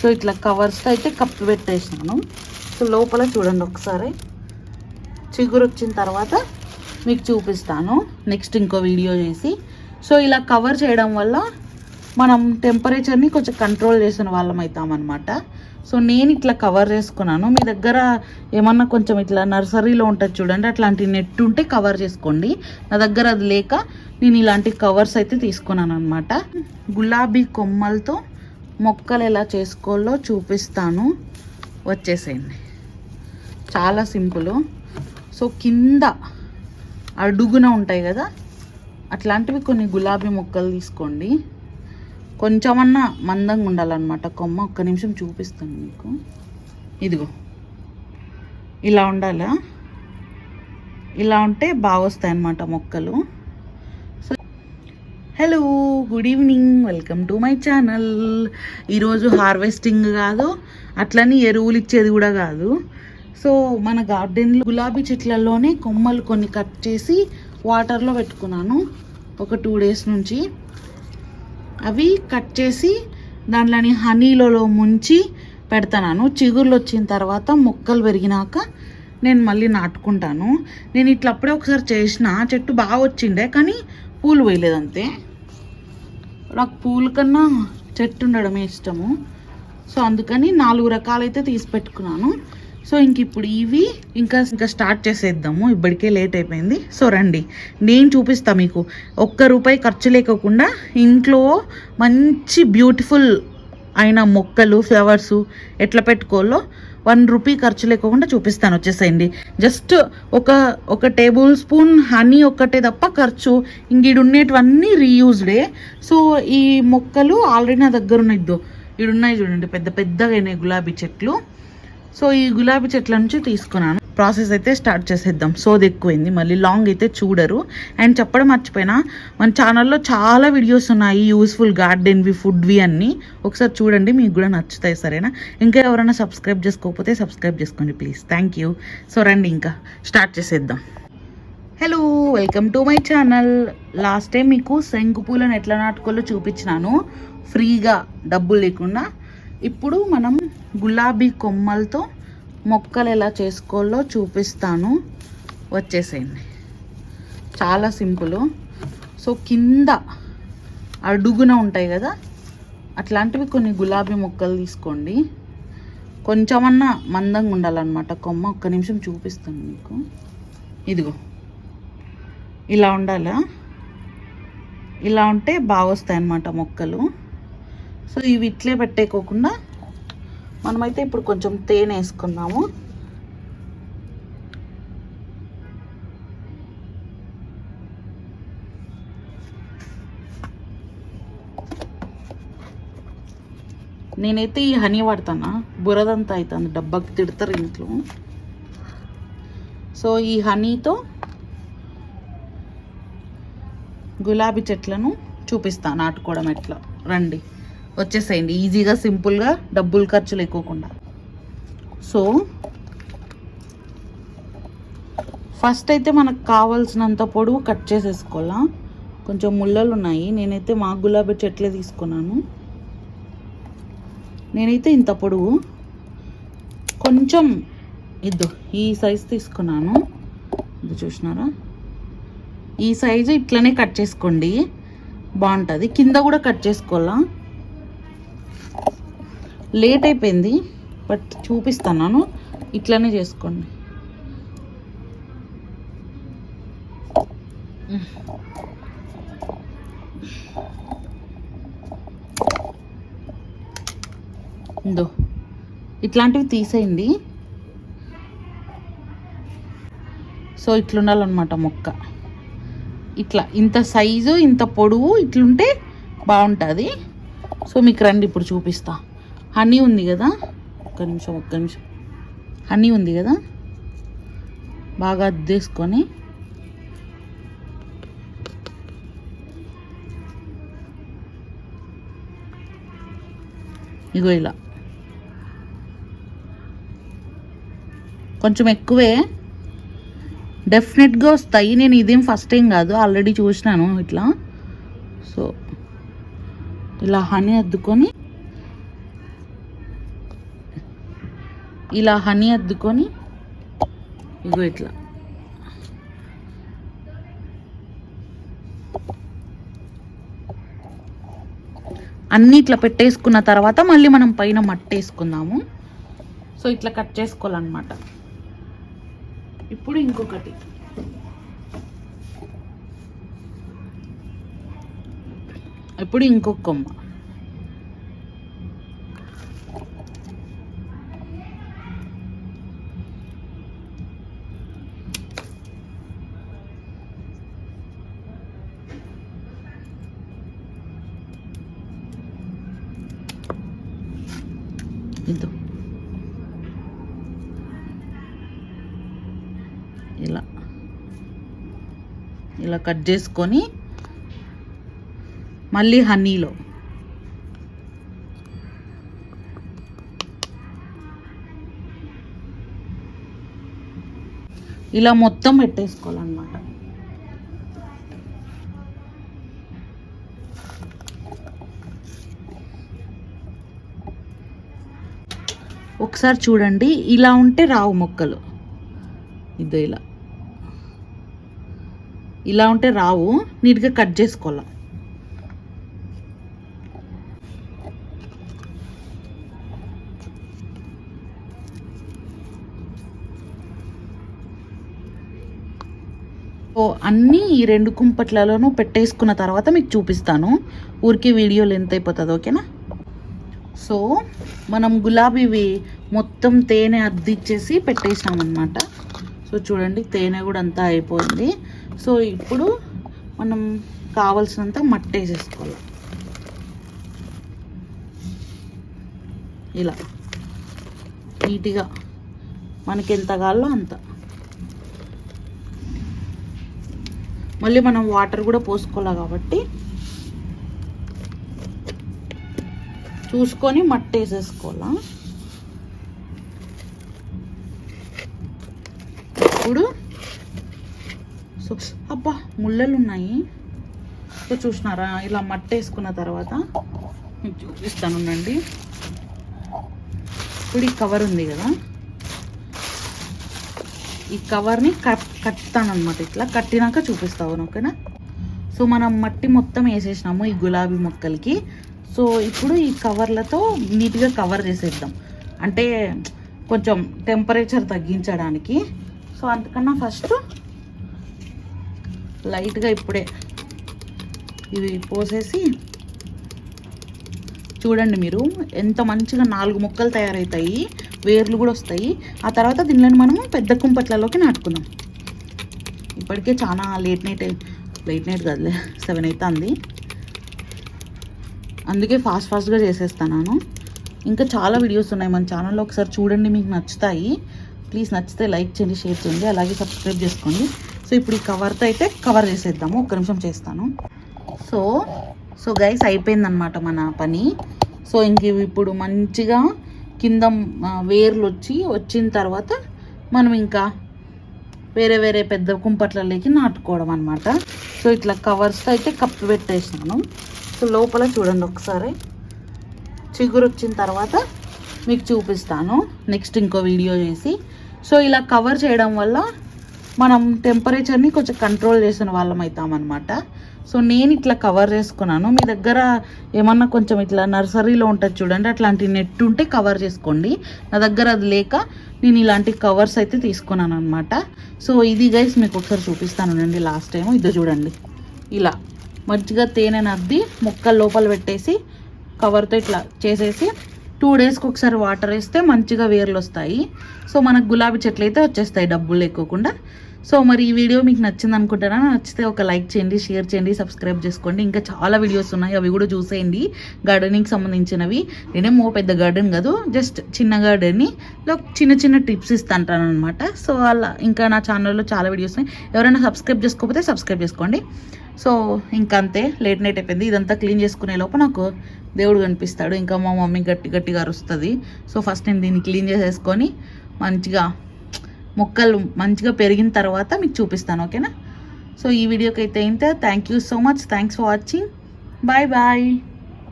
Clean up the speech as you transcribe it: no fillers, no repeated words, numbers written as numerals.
So ఇట్లా కవర్స్తో అయితే కప్పి పెట్టేసినాను. సో లోపల చూడండి ఒకసారి చిగురు వచ్చిన తర్వాత మీకు చూపిస్తాను నెక్స్ట్ ఇంకో వీడియో చేసి. సో ఇలా కవర్ చేయడం వల్ల మనం టెంపరేచర్ని కొంచెం కంట్రోల్ చేసిన వాళ్ళం అవుతామన్నమాట. సో నేను ఇట్లా కవర్ చేసుకున్నాను. మీ దగ్గర ఏమన్నా కొంచెం ఇట్లా నర్సరీలో ఉంటుంది చూడండి, అట్లాంటి నెట్ ఉంటే కవర్ చేసుకోండి. నా దగ్గర అది లేక నేను ఇలాంటి కవర్స్ అయితే తీసుకున్నాను అనమాట. గులాబీ కొమ్మలతో మొక్కలు ఎలా చేసుకోవాలో చూపిస్తాను, వచ్చేసేయండి. చాలా సింపుల్. సో కింద అడుగున ఉంటాయి కదా అట్లాంటివి కొన్ని గులాబీ మొక్కలు తీసుకోండి. కొంచెమన్నా మందంగా ఉండాలన్నమాట కొమ్మ. ఒక్క నిమిషం చూపిస్తాను మీకు. ఇదిగో ఇలా ఉండాలా, ఇలా ఉంటే బాగా వస్తాయి అన్నమాట మొక్కలు. So hello, good evening, welcome to my channel. ఈరోజు హార్వెస్టింగ్ కాదు, అట్లని ఎరువులు ఇచ్చేది కూడా కాదు. సో మన గార్డెన్లో గులాబీ చెట్లలోనే కొమ్మలు కొన్ని కట్ చేసి వాటర్లో పెట్టుకున్నాను ఒక 2 days నుంచి. అవి కట్ చేసి దాంట్లోని హనీలో ముంచి పెడతాను. చిగుర్లు వచ్చిన తర్వాత మొక్కలు పెరిగినాక నేను మళ్ళీ నాటుకుంటాను. నేను ఇట్లా అప్పుడే ఒకసారి చేసిన చెట్టు బాగా వచ్చిండే, కానీ పూలు వేయలేదు అంతే. నాకు పూల కన్నా చెట్టు ఉండడమే ఇష్టము. సో అందుకని 4 రకాలైతే తీసి పెట్టుకున్నాను. సో ఇంక ఇప్పుడు ఇవి ఇంకా స్టార్ట్ చేసేద్దాము, ఇప్పటికే లేట్ అయిపోయింది. సో రండి నేను చూపిస్తా మీకు. ₹1 ఖర్చు లేకుండా ఇంట్లో మంచి బ్యూటిఫుల్ అయిన మొక్కలు, ఫ్లవర్స్ ఎట్లా పెట్టుకోవాలో ₹1 ఖర్చు లేకుండా చూపిస్తాను, వచ్చేసేయండి. జస్ట్ ఒక టేబుల్ స్పూన్ హనీ ఒక్కటే తప్ప ఖర్చు, ఇంక ఉండేటివన్నీ రీయూజ్డే. సో ఈ మొక్కలు ఆల్రెడీ నా దగ్గర ఉన్నాయి, ఇడున్నాయి చూడండి, పెద్ద పెద్దగా అయినాయి గులాబీ చెట్లు. సో ఈ గులాబీ చెట్ల నుంచి తీసుకున్నాను. ప్రాసెస్ అయితే స్టార్ట్ చేసేద్దాం. సోది ఎక్కువైంది, మళ్ళీ లాంగ్ అయితే చూడరు. అండ్ చెప్పడం మర్చిపోయినా, మన ఛానల్లో చాలా వీడియోస్ ఉన్నాయి యూస్ఫుల్ గార్డెన్వి, ఫుడ్వి అన్నీ. ఒకసారి చూడండి, మీకు కూడా నచ్చుతాయి, సరేనా? ఇంకా ఎవరైనా సబ్స్క్రైబ్ చేసుకోకపోతే సబ్స్క్రైబ్ చేసుకోండి ప్లీజ్, థ్యాంక్ యూ. సో రండి ఇంకా స్టార్ట్ చేసేద్దాం. Hello, welcome to my channel. Last time మీకు శంకు పూలను ఎట్లా నాటుకోవాలో చూపించినాను ఫ్రీగా, డబ్బులు లేకుండా. ఇప్పుడు మనం గులాబీ కొమ్మలతో మొక్కలు ఎలా చేసుకోవాలో చూపిస్తాను, వచ్చేసేయండి. చాలా సింపుల్. సో కింద అడుగున ఉంటాయి కదా అట్లాంటివి కొన్ని గులాబీ మొక్కలు తీసుకోండి. కొంచెమన్నా మందంగా ఉండాలన్నమాట కొమ్మ. ఒక్క నిమిషం చూపిస్తాను మీకు. ఇదిగో ఇలా ఉండాలా, ఇలా ఉంటే బాగా వస్తాయి అన్నమాట మొక్కలు. సో ఇవి ఇట్లే పెట్టేకోకుండా మనమైతే ఇప్పుడు కొంచెం తేనె వేసుకుందాము. నేనైతే ఈ హనీ వాడతానా, బురదంతా అవుతుంది, డబ్బాకి తిడతారు ఇంట్లో. సో ఈ హనీతో గులాబీ చెట్లను చూపిస్తాను నాటుకోవడం ఎట్లా. రండి వచ్చేసేయండి, ఈజీగా సింపుల్గా, డబ్బులు ఖర్చు లేకోకుండా. సో ఫస్ట్ అయితే మనకు కావాల్సినంత పొడవు కట్ చేసేసుకోవాలా. కొంచెం ముళ్ళలు ఉన్నాయి, నేనైతే మా గులాబీ చెట్లే తీసుకున్నాను. నేనైతే ఇంత పొడవు, కొంచెం ఈ సైజు తీసుకున్నాను. ఇది చూసినారా, ఈ సైజు ఇట్లనే కట్ చేసుకోండి, బాగుంటుంది. కింద కూడా కట్ చేసుకోవాలా. లేట్ అయిపోయింది బట్ చూపిస్తున్నాను, ఇట్లనే చేసుకోండి. ఇందో ఇట్లాంటివి తీసేయండి. సో ఇట్లుండాలన్నమాట మొక్క. ఇట్లా ఇంత సైజు, ఇంత పొడవు ఇట్లుంటే బాగుంటుంది. సో మీకు రండి ఇప్పుడు చూపిస్తా. హనీ ఉంది కదా, ఒక్క నిమిషం హనీ ఉంది కదా, బాగా అద్దేసుకొని ఇగో ఇలా కొంచెం ఎక్కువే, డెఫినెట్గా వస్తాయి. నేను ఇదేం ఫస్ట్ టైం కాదు, ఆల్రెడీ చూసినాను ఇట్లా. సో ఇలా హనీ అద్దుకొని ఇలా హనీ అద్దుకొని ఇగో ఇట్లా అన్నీ ఇట్లా పెట్టేసుకున్న తర్వాత మళ్ళీ మనం పైన మట్టి వేసుకుందాము. సో ఇట్లా కట్ చేసుకోవాలన్నమాట. ఇప్పుడు ఇంకొకటి ఇంకొక కొమ్మ. ఇది ఇలా కట్ చేసుకొని మళ్ళీ హనీలో ఇలా మొత్తం పెట్టేసుకోవాలన్నమాట. ఒకసారి చూడండి, ఇలా ఉంటే రావు మొక్కలు. ఇదో ఇలా ఉంటే రావు. నీట్గా కట్ చేసుకోవాలి. సో అన్నీ ఈ 2 కుంపట్లలోనూ పెట్టేసుకున్న తర్వాత మీకు చూపిస్తాను. ఊరికి వీడియో లెంత్ అయిపోతుంది, ఓకేనా? సో మనం గులాబీవి మొత్తం తేనె అద్దిచ్చేసి పెట్టేసామన్నమాట. సో చూడండి, తేనె కూడా అంతా అయిపోయింది. సో ఇప్పుడు మనం కావాల్సినంత మట్టి వేసేసుకోవాలి. ఇలా నీట్గా మనకి ఎంత కావాలో అంత. మళ్ళీ మనం వాటర్ కూడా పోసుకోవాలి కాబట్టి చూసుకొని మట్టి వేసేసుకోవాలా. ఇప్పుడు సో అబ్బా ముళ్ళలు ఉన్నాయి. సో చూసినారా, ఇలా మట్టి వేసుకున్న తర్వాత మీకు చూపిస్తానుండండి. ఇప్పుడు ఈ కవర్ ఉంది కదా, ఈ కవర్ని కట్టానమాట. ఇట్లా కట్టినాక చూపిస్తాను, ఓకేనా? సో మనం మట్టి మొత్తం వేసేసినాము ఈ గులాబీ మొక్కలకి. సో ఇప్పుడు ఈ కవర్లతో నీట్గా కవర్ చేసేద్దాం, అంటే కొంచెం టెంపరేచర్ తగ్గించడానికి. సో అందుకన్నా ఫస్ట్ లైట్గా ఇప్పుడే ఇవి పోసేసి చూడండి, మీరు ఎంత మంచిగా 4 మొక్కలు తయారవుతాయి, వేర్లు కూడా వస్తాయి. ఆ తర్వాత దీనిలో మనము పెద్ద కుంపట్లలోకి నాటుకుందాం. ఇప్పటికే చాలా లేట్ నైట్ కాదులే, 7 అవుతుంది. అందుకే ఫాస్ట్గా చేసేస్తాను. ఇంకా చాలా వీడియోస్ ఉన్నాయి మన ఛానల్లో, ఒకసారి చూడండి, మీకు నచ్చుతాయి. ప్లీజ్ నచ్చితే లైక్ చేయండి, షేర్ చేయండి, అలాగే సబ్స్క్రైబ్ చేసుకోండి. సో ఇప్పుడు ఈ కవర్తో అయితే కవర్ చేసేద్దాము. 1 నిమిషం చేస్తాను. సో గైస్, అయిపోయిందనమాట మన పని. సో ఇంక ఇప్పుడు మంచిగా కింద వేర్లు వచ్చిన తర్వాత మనం ఇంకా వేరే పెద్ద కుంపట్లలోకి నాటుకోవడం అనమాట. సో ఇట్లా కవర్స్తో అయితే కప్పి పెట్టేసినాను. సో లోపల చూడండి ఒకసారి, చిగురు వచ్చిన తర్వాత మీకు చూపిస్తాను నెక్స్ట్ ఇంకో వీడియో చేసి. సో ఇలా కవర్ చేయడం వల్ల మనం టెంపరేచర్ని కొంచెం కంట్రోల్ చేసిన వాళ్ళం అవుతామన్నమాట. సో నేను ఇట్లా కవర్ చేసుకున్నాను. మీ దగ్గర ఏమన్నా కొంచెం ఇట్లా నర్సరీలో ఉంటుంది చూడండి, అట్లాంటి నెట్ ఉంటే కవర్ చేసుకోండి. నా దగ్గర అది లేక నేను ఇలాంటి కవర్స్ అయితే తీసుకున్నాను అనమాట. సో ఇది గైస్ మీకు ఒకసారి చూపిస్తానండి. లాస్ట్ టైం ఇదో చూడండి, ఇలా మంచిగా తేనె నద్ది మొక్కల లోపల పెట్టేసి కవర్తో ఇట్లా చేసేసి 2 డేస్కి ఒకసారి వాటర్ వేస్తే మంచిగా వేర్లు వస్తాయి. సో మనకు గులాబీ చెట్లు అయితే వచ్చేస్తాయి డబ్బులు లేకోకుండా. సో మరి ఈ వీడియో మీకు నచ్చింది అనుకుంటారా? నచ్చితే ఒక లైక్ చేయండి, షేర్ చేయండి, సబ్స్క్రైబ్ చేసుకోండి. ఇంకా చాలా వీడియోస్ ఉన్నాయి, అవి కూడా చూసేయండి, గార్డెనింగ్ సంబంధించినవి. నేనేమో పెద్ద గార్డెన్ కాదు, జస్ట్ చిన్న గార్డెన్ని చిన్న టిప్స్ ఇస్తాను అనమాట. సో అలా ఇంకా నా ఛానల్లో చాలా వీడియోస్ ఉన్నాయి. ఎవరైనా సబ్స్క్రైబ్ చేసుకోకపోతే సబ్స్క్రైబ్ చేసుకోండి. సో ఇంకా అంతే, లేట్ నైట్ అయిపోయింది. ఇదంతా క్లీన్ చేసుకునే లోపు నాకు దేవుడు కనిపిస్తాడు. ఇంకా మా మమ్మీ గట్టిగా అరుస్తుంది. సో ఫస్ట్ నేను దీన్ని క్లీన్ చేసేసుకొని మంచిగా మొక్కలు మంచిగా పెరిగిన తర్వాత మీకు చూపిస్తాను, ఓకేనా? సో ఈ వీడియోకి అయితే ఇంతే. Thank you so much. Thanks for watching. Bye.